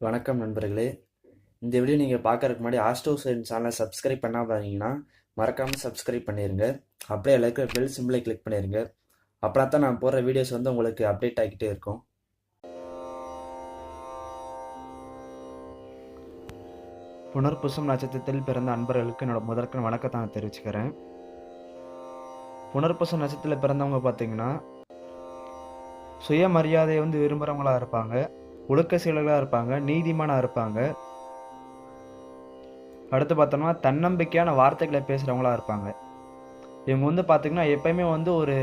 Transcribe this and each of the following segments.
வணக்கம் நண்பர்களே. இந்த வீடியோ நீங்கள் பார்க்கறதுக்கு முன்னாடி ஆஸ்ட்ரோ சயின்ஸ் சேனலை சப்ஸ்கிரைப் பண்ணாம பார்த்தீங்கன்னா மறக்காமல் சப்ஸ்கிரைப் பண்ணிடுங்க. அப்படியே எல்லாருக்கும் பெல் சிம்பிளை கிளிக் பண்ணிடுங்க. அப்படின்னா தான் நான் போடுற வீடியோஸ் உங்களுக்கு அப்டேட் ஆகிக்கிட்டே இருக்கும். புனர்பூசம் நட்சத்திரத்தில் பிறந்த அன்பர்களுக்கு என்னோட முதற்கண் வணக்கத்தை நான் தெரிவிச்சுக்கிறேன். புனர்பூசம் நட்சத்திரத்தில் பிறந்தவங்க பார்த்தீங்கன்னா சுயமரியாதையை விரும்புகிறவங்களா இருப்பாங்க, ஒழுக்க செயல்களாக இருப்பாங்க, நீதிமானாக இருப்பாங்க. அடுத்து பார்த்தோம்னா தன்னம்பிக்கையான வார்த்தைகளை பேசுகிறவங்களா இருப்பாங்க. இவங்க பார்த்தீங்கன்னா எப்பயுமே ஒரு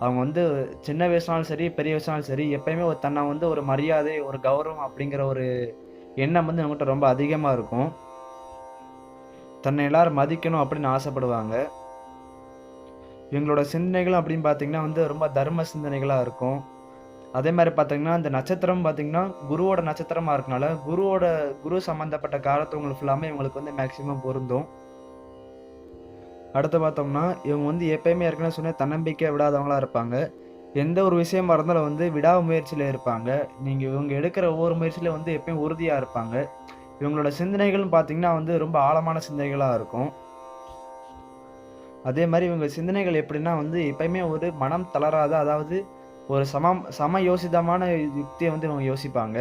அவங்க சின்ன வயசுனாலும் சரி பெரிய வயசுனாலும் சரி எப்பயுமே தன்னை ஒரு மரியாதை ஒரு கௌரவம் அப்படிங்கிற ஒரு எண்ணம் இவங்ககிட்ட ரொம்ப அதிகமாக இருக்கும். தன்னை எல்லாரும் மதிக்கணும் அப்படின்னு ஆசைப்படுவாங்க. இவங்களோட சிந்தனைகள் அப்படின்னு பார்த்தீங்கன்னா ரொம்ப தர்ம சிந்தனைகளாக இருக்கும். அதே மாதிரி பார்த்தீங்கன்னா இந்த நட்சத்திரம் பார்த்தீங்கன்னா குருவோட நட்சத்திரமாக இருக்கனால குரு சம்மந்தப்பட்ட காலத்துவங்கள் ஃபுல்லாமே இவங்களுக்கு மேக்சிமம் பொருந்தும். அடுத்து பார்த்தோம்னா இவங்க எப்பயுமே ஏற்கனவே சொன்ன தன்னம்பிக்கை விடாதவங்களா இருப்பாங்க. எந்த ஒரு விஷயமா இருந்தாலும் விடாமுயற்சியில் இருப்பாங்க. இவங்க எடுக்கிற ஒவ்வொரு முயற்சியில எப்பயும் உறுதியாக இருப்பாங்க. இவங்களோட சிந்தனைகளும் பார்த்தீங்கன்னா ரொம்ப ஆழமான சிந்தனைகளாக இருக்கும். அதே மாதிரி இவங்க சிந்தனைகள் எப்படின்னா எப்பயுமே ஒரு மனம் தளராத, அதாவது ஒரு சம யோசிதமான யுக்தியை இவங்க யோசிப்பாங்க.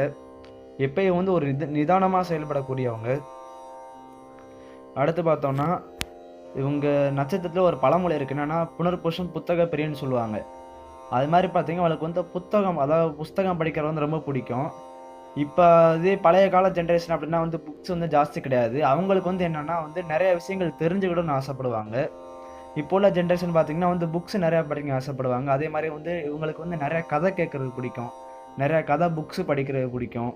எப்பயும் ஒரு நிதானமாக செயல்படக்கூடியவங்க. அடுத்து பார்த்தோம்னா இவங்க நட்சத்திரத்தில் ஒரு பழமொழி இருக்கு, என்னன்னா புனர்பூசம் புத்தக பிரியன்னு சொல்லுவாங்க. அது மாதிரி பார்த்தீங்கன்னா அவளுக்கு புத்தகம், அதாவது புத்தகம் படிக்கிறது ரொம்ப பிடிக்கும். இப்போ இதே பழைய கால ஜென்ரேஷன் அப்படின்னா புக்ஸ் ஜாஸ்தி கிடையாது. அவங்களுக்கு என்னன்னா நிறைய விஷயங்கள் தெரிஞ்சுக்கிடணும்னு ஆசைப்படுவாங்க. இப்போ உள்ள ஜென்ரேஷன் பார்த்தீங்கன்னா புக்ஸ் நிறையா படிக்க ஆசைப்படுவாங்க. அதே மாதிரி இவங்களுக்கு நிறைய கதை கேட்கறது பிடிக்கும், நிறைய கதை புக்ஸ் படிக்கிறது பிடிக்கும்.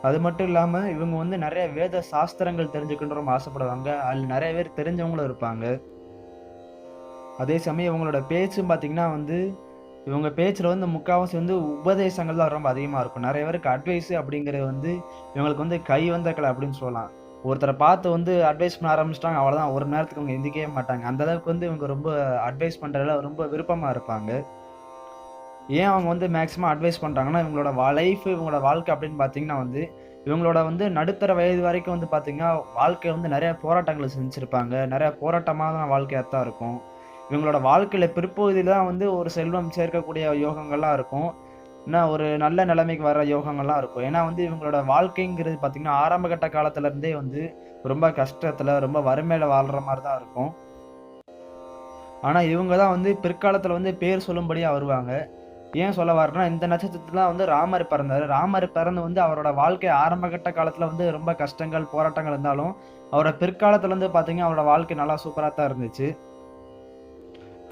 அது மட்டும் இல்லாமல் இவங்க நிறைய வேத சாஸ்திரங்கள் தெரிஞ்சுக்கணும் ரொம்ப ஆசைப்படுவாங்க. அதில் நிறைய பேர் தெரிஞ்சவங்களும் இருப்பாங்க. அதே சமயம் இவங்களோட பேச்சும் பார்த்தீங்கன்னா இவங்க பேச்சில் முக்கால்வாசி உபதேசங்கள் தான் ரொம்ப அதிகமாக இருக்கும். நிறைய பேருக்கு அட்வைஸ் அப்படிங்கிறது இவங்களுக்கு கை வந்த கலை அப்படின்னு சொல்லலாம். ஒருத்தரை பார்த்து அட்வைஸ் பண்ண ஆரம்பிச்சிட்டாங்க, அவ்வளோதான், ஒரு நேரத்துக்கு அவங்க எந்திக்கவே மாட்டாங்க. அந்த அளவுக்கு இவங்க ரொம்ப அட்வைஸ் பண்ணுறதுல ரொம்ப விருப்பமாக இருப்பாங்க. ஏன் அவங்க மேக்ஸிமம் அட்வைஸ் பண்ணுறாங்கன்னா இவங்களோட லைஃப், இவங்களோட வாழ்க்கை அப்படின்னு பார்த்தீங்கன்னா இவங்களோட நடுத்தர வயது வரைக்கும் பார்த்தீங்கன்னா வாழ்க்கை நிறைய போராட்டங்களை செஞ்சுருப்பாங்க. நிறைய போராட்டமான வாழ்க்கையாக தான் இருக்கும். இவங்களோட வாழ்க்கையில் பிற்பகுதியில் தான் ஒரு செல்வம் சேர்க்கக்கூடிய யோகங்கள்லாம் இருக்கும். இன்னும் ஒரு நல்ல நிலைமைக்கு வர யோகங்கள்லாம் இருக்கும். ஏன்னா இவங்களோட வாழ்க்கைங்கிறது பார்த்தீங்கன்னா ஆரம்ப கட்ட காலத்துலேருந்தே ரொம்ப கஷ்டத்தில் ரொம்ப வறுமையில் வாழ்கிற மாதிரி தான் இருக்கும். ஆனால் இவங்க தான் பிற்காலத்தில் பேர் சொல்லும்படியாக வருவாங்க. ஏன் சொல்ல வரேன்னா இந்த நட்சத்திரத்தில் ராமர் பிறந்தார். ராமர் பிறந்து அவரோட வாழ்க்கை ஆரம்ப கட்ட காலத்தில் ரொம்ப கஷ்டங்கள் போராட்டங்கள் இருந்தாலும் அவரோட பிற்காலத்தில் பார்த்தீங்கன்னா அவரோட வாழ்க்கை நல்லா சூப்பராக தான் இருந்துச்சு.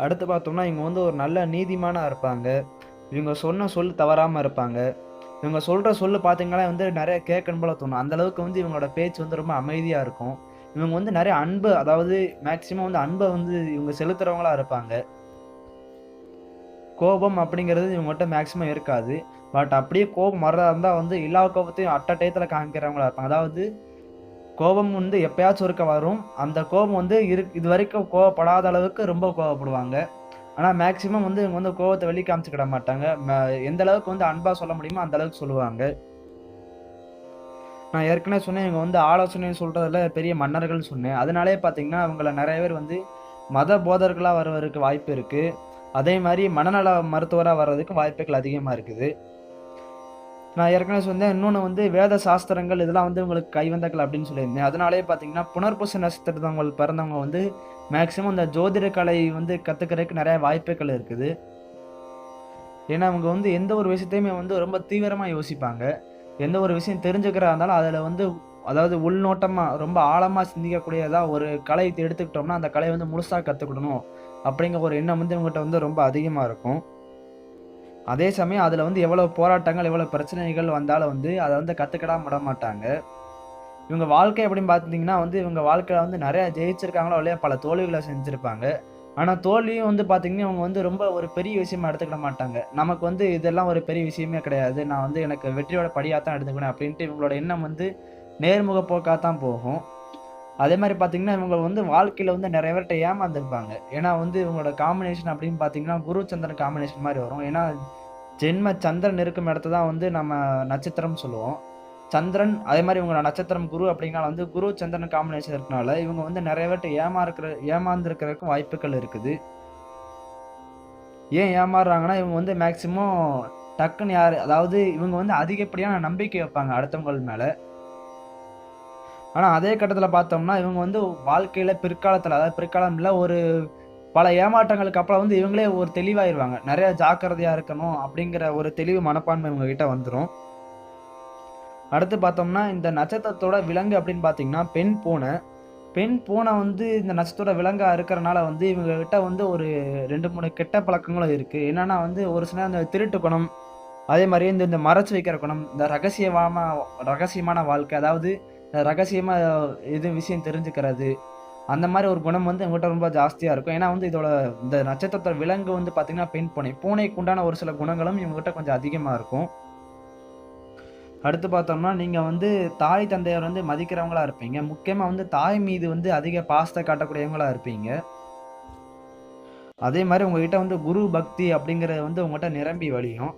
அடுத்து பார்த்தோம்னா இவங்க ஒரு நல்ல நீதிமானாக இருப்பாங்க. இவங்க சொன்ன சொல் தவறாமல் இருப்பாங்க. இவங்க சொல்கிற சொல்லு பார்த்தீங்கன்னா நிறைய கேட்கணும் போல தோணும். அந்தளவுக்கு இவங்களோட பேச்சு ரொம்ப அமைதியாக இருக்கும். இவங்க நிறைய அன்பு, அதாவது மேக்சிமம் அன்பை இவங்க செலுத்துகிறவங்களா இருப்பாங்க. கோபம் அப்படிங்கிறது இவங்ககிட்ட மேக்சிமம் இருக்காது. பட் அப்படியே கோபம் வரதா இருந்தால் எல்லா கோபத்தையும் அட்ட டயத்தில் காமிக்கிறவங்களா இருப்பாங்க. அதாவது கோபம் எப்பயாச்சும் ஒருக்க வரும். அந்த கோபம் இது வரைக்கும் கோவப்படாத அளவுக்கு ரொம்ப கோவப்படுவாங்க. ஆனால் மேக்சிமம் இவங்க கோவத்தை வெளியே காமிச்சுக்கிட மாட்டாங்க. எந்த அளவுக்கு அன்பாக சொல்ல முடியுமோ அந்த அளவுக்கு சொல்லுவாங்க. நான் ஏற்கனவே சொன்னேன் இவங்க ஆலோசனை சொல்கிறதுல பெரிய மன்னர்கள் சொன்னேன். அதனாலே பார்த்தீங்கன்னா அவங்கள நிறைய பேர் மத போதர்களாக வருவதற்கு வாய்ப்பு இருக்குது. அதே மாதிரி மனநல மருத்துவராக வர்றதுக்கு வாய்ப்புகள் அதிகமாக இருக்குது. நான் ஏற்கனவே சொன்னேன் இன்னொன்று வேத சாஸ்திரங்கள் இதெல்லாம் உங்களுக்கு கைவந்தக்கள் அப்படின்னு சொல்லியிருந்தேன். அதனாலே பார்த்தீங்கன்னா புனர்பூச நட்சத்திரத்தவங்க பிறந்தவங்க மேக்சிமம் இந்த ஜோதிட கலை கற்றுக்கிறதுக்கு நிறைய வாய்ப்புகள் இருக்குது. ஏன்னா அவங்க எந்த ஒரு விஷயத்தையுமே ரொம்ப தீவிரமாக யோசிப்பாங்க. எந்த ஒரு விஷயம் தெரிஞ்சுக்கிறா இருந்தாலும் அதில் அதாவது உள்நோட்டமாக ரொம்ப ஆழமாக சிந்திக்கக்கூடியதாக ஒரு கலை எடுத்துக்கிட்டோம்னா அந்த கலையை முழுசாக கற்றுக்கிடணும் அப்படிங்கிற ஒரு எண்ணம் இவங்ககிட்ட ரொம்ப அதிகமாக இருக்கும். அதே சமயம் அதில் எவ்வளோ போராட்டங்கள் எவ்வளோ பிரச்சனைகள் வந்தாலும் அதை கற்றுக்கிடாம விட மாட்டாங்க. இவங்க வாழ்க்கை அப்படின்னு பார்த்தீங்கன்னா இவங்க வாழ்க்கையில் நிறையா ஜெயிச்சிருக்காங்களோ இல்லையா, பல தோல்விகளை செஞ்சுருப்பாங்க. ஆனால் தோல்வியும் பார்த்தீங்கன்னா இவங்க ரொம்ப ஒரு பெரிய விஷயமா எடுத்துக்கிட மாட்டாங்க. நமக்கு இதெல்லாம் ஒரு பெரிய விஷயமே கிடையாது, நான் எனக்கு வெற்றியோட படியாக தான் எடுத்துக்கணும் அப்படின்ட்டு இவங்களோட எண்ணம் நேர்முக போக்காக தான் போகும். அதே மாதிரி பார்த்தீங்கன்னா இவங்க வாழ்க்கையில் நிறைய பேர்கிட்ட ஏமாந்துருப்பாங்க. ஏன்னா இவங்களோட காம்பினேஷன் அப்படின்னு பார்த்தீங்கன்னா குரு சந்திரன் காம்பினேஷன் மாதிரி வரும். ஏன்னா ஜென்ம சந்திரன் இருக்கும் இடத்த தான் வந்து நம்ம நட்சத்திரம் சொல்லுவோம். சந்திரன் அதே மாதிரி இவங்க நட்சத்திரம் குரு அப்படிங்கனால வந்து குரு சந்திரன் காம்பினேஷன் இருக்கனால இவங்க வந்து நிறைய பேர்ட்ட ஏமாந்துருக்கிறதுக்கும் வாய்ப்புகள் இருக்குது. ஏன் ஏமாறுறாங்கன்னா இவங்க வந்து மேக்சிமம் டக்குன்னு அதாவது இவங்க வந்து அதிகப்படியான நம்பிக்கை வைப்பாங்க அடுத்தவங்கள் மேல. ஆனா அதே கட்டத்தில் பார்த்தோம்னா இவங்க வந்து வாழ்க்கையில பிற்காலத்தில், அதாவது பிற்காலம் இல்லை, ஒரு பல ஏமாற்றங்களுக்கு அப்புறம் வந்து இவங்களே ஒரு தெளிவாயிருவாங்க. நிறைய ஜாக்கிரதையா இருக்கணும் அப்படிங்கிற ஒரு தெளிவு மனப்பான்மை இவங்க கிட்ட வந்துடும். அடுத்து பார்த்தோம்னா இந்த நட்சத்திரத்தோட விலங்கு அப்படின்னு பார்த்தீங்கன்னா பெண் பூனை. பெண் பூனை வந்து இந்த நட்சத்திரோட விலங்கா இருக்கிறனால வந்து இவங்க கிட்ட வந்து ஒரு 2-3 கெட்ட பழக்கங்களும் இருக்கு. என்னன்னா வந்து ஒரு சில அந்த திருட்டு குணம், அதே மாதிரி இந்த மறைச்சு வைக்கிற குணம், இந்த ரகசியமான வாழ்க்கை, அதாவது ரகசியமா எது விஷயம் தெரிஞ்சுக்கிறது, அந்த மாதிரி ஒரு குணம் வந்து இவங்ககிட்ட ரொம்ப ஜாஸ்தியா இருக்கும். ஏன்னா வந்து இதோட இந்த நட்சத்திரத்தோட விலங்கு வந்து பார்த்தீங்கன்னா பெண் பூனை. பூனைக்கு உண்டான ஒரு சில குணங்களும் இவங்ககிட்ட கொஞ்சம் அதிகமா இருக்கும். அடுத்து பார்த்தோம்னா நீங்கள் வந்து தாய் தந்தையர் வந்து மதிக்கிறவங்களா இருப்பீங்க. முக்கியமாக வந்து தாய் மீது வந்து அதிக பாசத்தை காட்டக்கூடியவங்களா இருப்பீங்க. அதே மாதிரி உங்ககிட்ட வந்து குரு பக்தி அப்படிங்கிறது வந்து உங்கள்கிட்ட நிரம்பி வழியும்.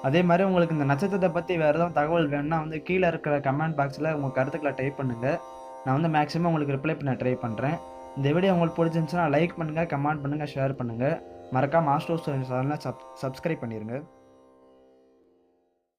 அதே மாதிரி உங்களுக்கு இந்த நட்சத்திரத்தை பற்றி வேறு எதாவது தகவல் வேணும்னா வந்து கீழே இருக்கிற கமெண்ட் பாக்ஸில் உங்கள் கருத்துக்களை டைப் பண்ணுங்கள். நான் வந்து மேக்ஸிமம் உங்களுக்கு ரிப்ளை பண்ண ட்ரை பண்ணுறேன். இந்த வீடியோ உங்களுக்கு பிடிச்சிருந்துச்சுன்னா லைக் பண்ணுங்கள், கமெண்ட் பண்ணுங்கள், ஷேர் பண்ணுங்கள். மறக்காமல் ஆஸ்ட்ரோ சேனலை சப்ஸ்கிரைப் பண்ணிடுங்க.